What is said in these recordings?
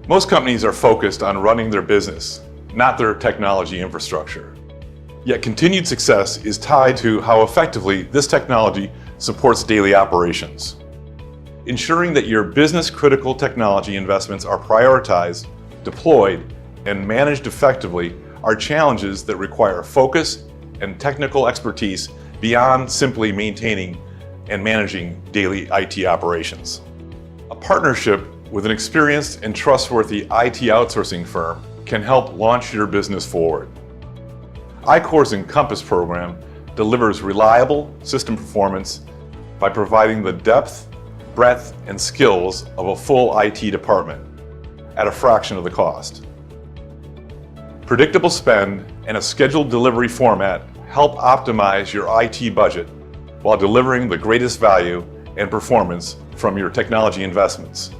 Most companies are focused on running their business, not their technology infrastructure. Yet continued success is tied to how effectively this technology supports daily operations. Ensuring that your business-critical technology investments are prioritized, deployed, and managed effectively are challenges that require focus and technical expertise beyond simply maintaining and managing daily IT operations. A partnership with an experienced and trustworthy IT outsourcing firm can help launch your business forward. iCorps Encompass program delivers reliable system performance by providing the depth, breadth, and skills of a full IT department at a fraction of the cost. Predictable spend and a scheduled delivery format help optimize your IT budget while delivering the greatest value and performance from your technology investments.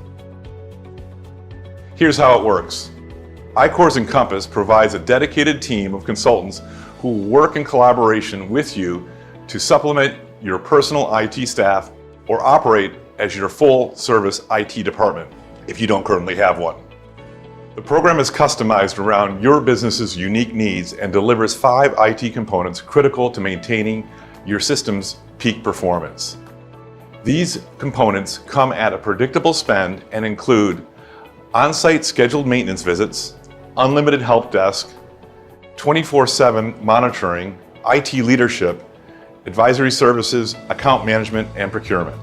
Here's how it works. iCorps Encompass provides a dedicated team of consultants who work in collaboration with you to supplement your personal IT staff or operate as your full-service IT department if you don't currently have one. The program is customized around your business's unique needs and delivers 5 IT components critical to maintaining your system's peak performance. These components come at a predictable spend and include on-site scheduled maintenance visits, unlimited help desk, 24/7 monitoring, IT leadership, advisory services, account management, and procurement.